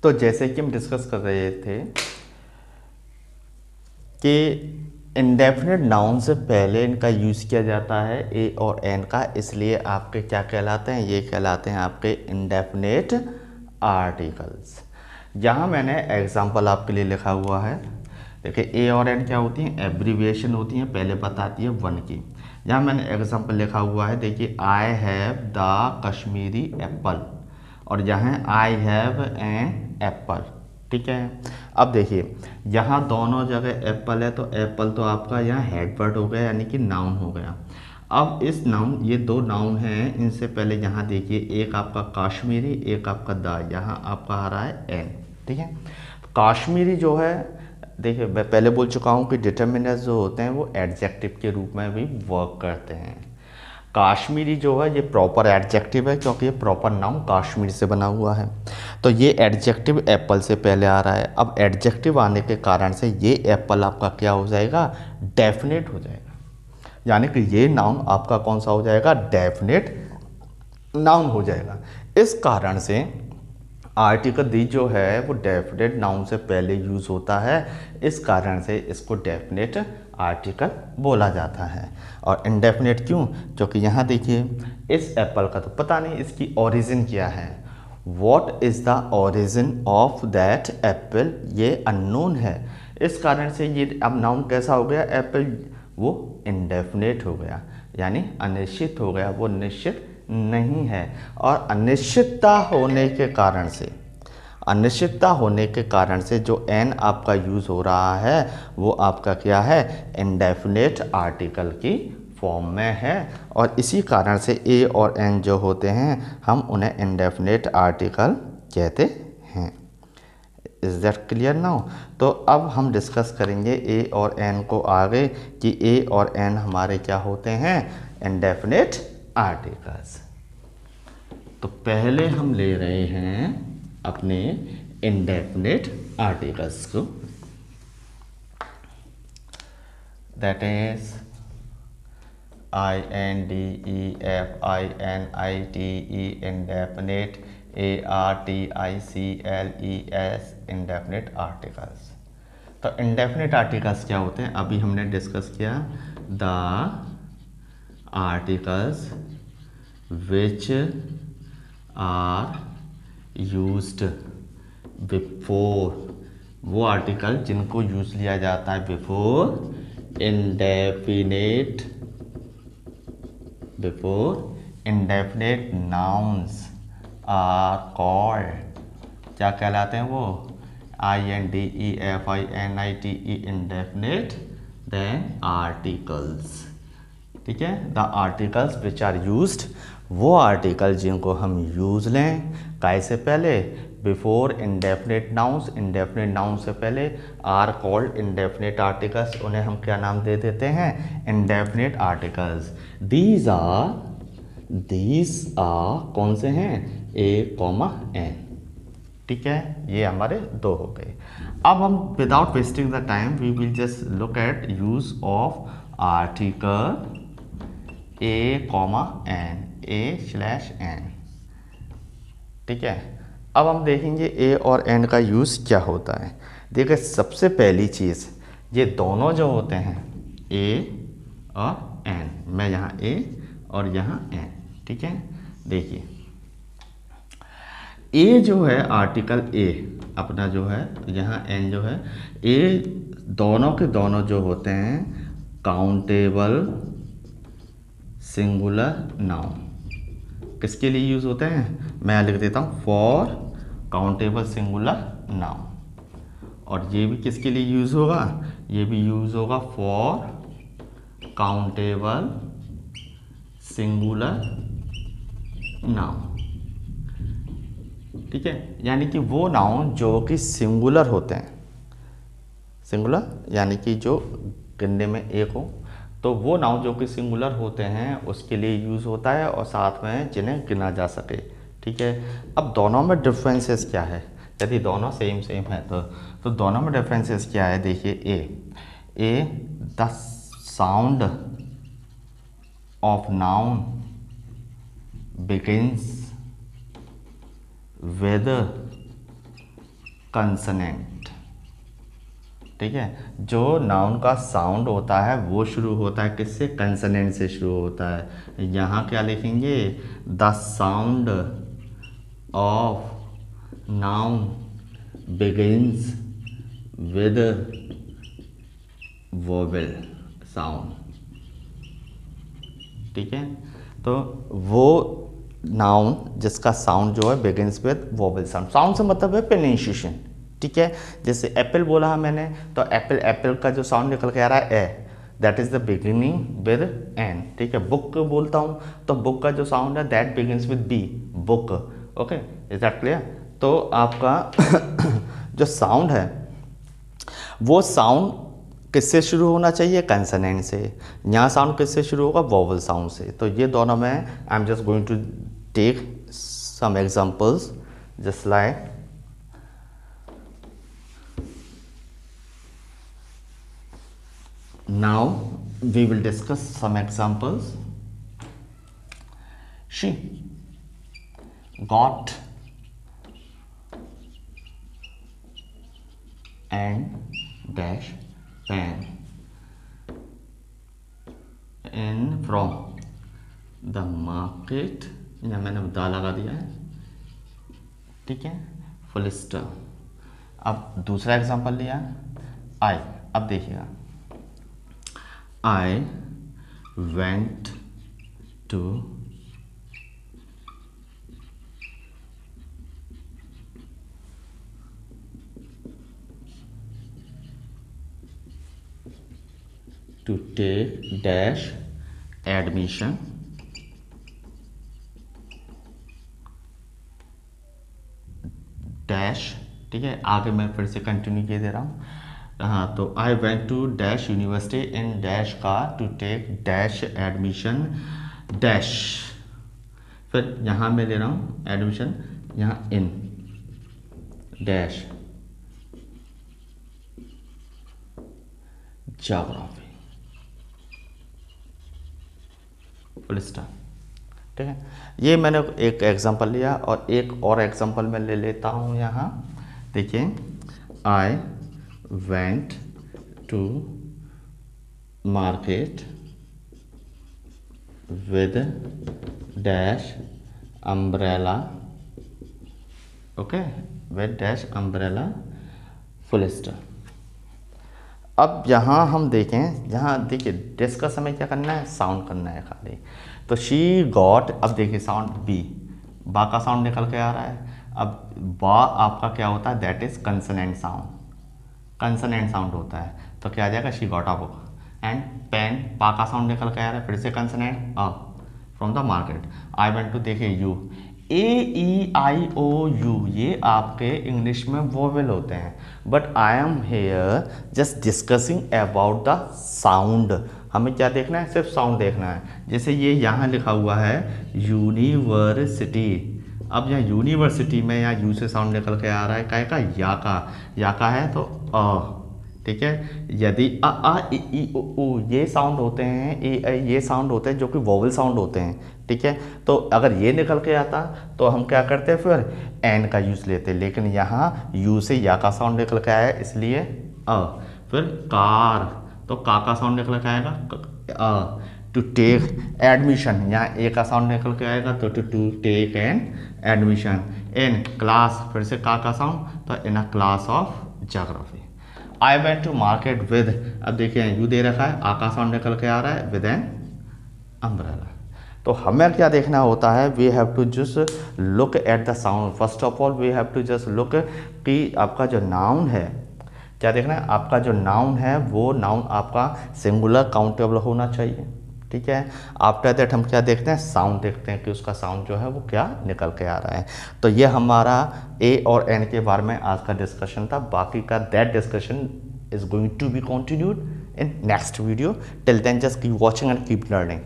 तो जैसे कि हम डिस्कस कर रहे थे कि इंडेफिनिट नाउन से पहले इनका यूज़ किया जाता है ए और एन का, इसलिए आपके क्या कहलाते हैं, ये कहलाते हैं आपके इंडेफिनिट आर्टिकल्स। यहाँ मैंने एग्जांपल आपके लिए लिखा हुआ है। देखिए ए और एन क्या होती हैं, एब्रीविएशन होती हैं, पहले बताती है वन की। यहाँ मैंने एग्जांपल लिखा हुआ है, देखिए I have the Kashmiri Apple, और यहाँ आई हैव एन एप्पल। ठीक है, अब देखिए यहाँ दोनों जगह एप्पल है, तो एप्पल तो आपका यहाँ हेडवर्ड हो गया, यानी कि नाउन हो गया। अब इस नाउन, ये दो नाउन हैं, इनसे पहले यहाँ देखिए एक आपका काश्मीरी, एक आपका दा, यहाँ आपका आ रहा है एन। ठीक है, काश्मीरी जो है, देखिए मैं पहले बोल चुका हूँ कि डिटर्मिनर्स जो होते हैं वो एडजेक्टिव के रूप में भी वर्क करते हैं। काश्मीरी जो है ये प्रॉपर एडजेक्टिव है, क्योंकि ये प्रॉपर नाउन काश्मीर से बना हुआ है, तो ये एडजेक्टिव एप्पल से पहले आ रहा है। अब एडजेक्टिव आने के कारण से ये एप्पल आपका क्या हो जाएगा, डेफिनेट हो जाएगा, यानी कि ये नाउन आपका कौन सा हो जाएगा, डेफिनेट नाउन हो जाएगा। इस कारण से आर्टिकल दी जो है वो डेफिनेट नाउन से पहले यूज़ होता है, इस कारण से इसको डेफिनेट आर्टिकल बोला जाता है। और इनडेफिनेट क्यों, क्योंकि यहाँ देखिए इस एप्पल का तो पता नहीं इसकी ओरिजिन क्या है, what is the origin of that Apple, ये अननोन है। इस कारण से ये अब नाउन कैसा हो गया, एप्पल, वो इनडेफिनेट हो गया, यानी अनिश्चित हो गया, वो निश्चित नहीं है। और अनिश्चितता होने के कारण से, अनिश्चितता होने के कारण से जो एन आपका यूज़ हो रहा है वो आपका क्या है, इंडेफिनेट आर्टिकल की फॉर्म में है, और इसी कारण से ए और एन जो होते हैं हम उन्हें इंडेफिनेट आर्टिकल कहते हैं। Is that clear now. तो अब हम डिस्कस करेंगे ए और एन को आगे, कि ए और एन हमारे क्या होते हैं, इंडेफिनेट आर्टिकल्स। तो पहले हम ले रहे हैं अपने इंडेफिनेट आर्टिकल्स को, that is I N D E F I N I T E indefinite, A R T I C L E S indefinite articles. तो इंडेफिनेट आर्टिकल्स क्या होते हैं, अभी हमने डिस्कस किया, the articles which are used before, वो article जिनको use लिया जाता है before indefinite, before indefinite nouns are called, क्या कहलाते हैं वो, I N D E F I N I T E indefinite then articles. ठीक है, the articles which are used, वो आर्टिकल जिनको हम यूज़ लें कैसे पहले, before indefinite nouns, indefinite noun से पहले, आर कॉल्ड इंडेफिनेट आर्टिकल्स, उन्हें हम क्या नाम दे देते हैं, इंडेफिनेट आर्टिकल्स। दीज आर कौन से हैं, ए कॉमा एन। ठीक है, ये हमारे दो हो गए। अब हम without wasting the time we will just look at use of article a comma an, a slash an. ठीक है, अब हम देखेंगे ए और एन का यूज़ क्या होता है। देखिए सबसे पहली चीज़, ये दोनों जो होते हैं ए और एन, मैं यहाँ ए और यहाँ एन, ठीक है। देखिए ए जो है आर्टिकल ए अपना जो है, यहाँ एन जो है, ए दोनों के दोनों जो होते हैं काउंटेबल सिंगुलर नाउन। किसके लिए यूज़ होते हैं, मैं लिख देता हूँ, फॉर काउंटेबल सिंगुलर नाउन। और ये भी किसके लिए यूज़ होगा, ये भी यूज़ होगा फॉर काउंटेबल सिंगुलर नाउन। ठीक है, यानी कि वो नाउन जो कि सिंगुलर होते हैं, सिंगुलर यानी कि जो गिनने में एक हो, तो वो नाउन जो कि सिंगुलर होते हैं उसके लिए यूज़ होता है, और साथ में जिन्हें गिना जा सके। ठीक है, अब दोनों में डिफरेंसेस क्या है, यदि दोनों सेम है तो दोनों में डिफरेंसेस क्या है। देखिए a the sound of noun begins with consonant. ठीक है, जो नाउन का साउंड होता है वो शुरू होता है किससे? कंसोनेंट से शुरू होता है। यहाँ क्या लिखेंगे? The sound of noun begins with vowel sound. ठीक है, तो वो नाउन जिसका साउंड जो है begins with vowel sound. Sound से मतलब है प्रोनाउंसिएशन। ठीक है, जैसे एप्पल बोला है मैंने, तो एप्पल, एप्पल का जो साउंड निकल के आ रहा है a, that is the beginning with an. ठीक है, बुक बोलता हूँ तो बुक का जो साउंड है that begins with B, book. Okay, is that clear? तो आपका जो साउंड है वो साउंड किससे शुरू होना चाहिए? कंसोनेंट से। यहाँ साउंड किससे शुरू होगा? वोवेल साउंड से। तो ये दोनों में I am just going to take some examples just like now we will discuss some examples. She got an dash pen in from the market। या मैंने दा लगा दिया है। ठीक है, फुल स्टॉप। अब दूसरा एग्जांपल लिया आई। अब देखिएगा, I went to take dash admission dash। ठीक है, आगे मैं फिर से कंटिन्यू किए दे रहा हूँ। हाँ, तो I went to dash university in dash का to take dash admission dash. फिर यहाँ मैं ले रहा हूँ एडमिशन, यहाँ in dash geography, full stop. ठीक है, ये मैंने एक एग्जांपल लिया और एक और एग्जांपल मैं ले लेता हूँ यहाँ। देखिए, आई went to market with dash umbrella। Okay, with dash umbrella full stop। अब यहाँ हम देखें, यहाँ देखिए डेस का समय क्या करना है? साउंड करना है खाली। तो शी गॉट, अब देखिए साउंड बी, बा का साउंड निकल के आ रहा है। अब बा आपका क्या होता है? That is consonant sound, consonant sound होता है। तो क्या आ जाएगा? She got a book. And pen, पा का साउंड निकल के आ रहा है, फिर से consonant a from the market. I went to, देखिए you, A E I O U, ये आपके इंग्लिश में वोवेल होते हैं, but I am here just discussing about the sound. हमें क्या देखना है? सिर्फ साउंड देखना है। जैसे ये यहाँ लिखा हुआ है यूनिवर्सिटी। अब यहाँ यूनिवर्सिटी में यहाँ यू से साउंड निकल के आ रहा है, काय का? या का है तो अ। ठीक है, यदि अ आ इ ई उ ये साउंड होते हैं, ए ये साउंड होते हैं जो कि वोवेल साउंड होते हैं। ठीक है, तो अगर ये निकल के आता तो हम क्या करते हैं? फिर एन का यूज़ लेते हैं, लेकिन यहाँ यू से या का साउंड निकल के आया इसलिए अ। फिर कार, तो का साउंड निकल के आएगा अ। टू टेक एडमिशन, यहाँ ए का साउंड निकल के आएगा तो to take an admission. In class, फिर से का साउंड, तो in a class of geography. I went to market with, अब देखिए यू दे रखा है, आ का साउंड निकल के आ रहा है, विद एन अम्ब्रेला। तो हमें क्या देखना होता है? We have to just look at the sound. First of all we have to just look कि आपका जो नाउन है, क्या देखना है? आपका जो नाउन है वो नाउन आपका सिंगुलर काउंटेबल होना चाहिए। ठीक है, आफ्टर दैट हम क्या देखते हैं? साउंड देखते हैं कि उसका साउंड जो है वो क्या निकल के आ रहा है। तो ये हमारा ए और एन के बारे में आज का डिस्कशन था। बाकी का that discussion is going to be continued in next video. Till then, just keep watching and keep learning.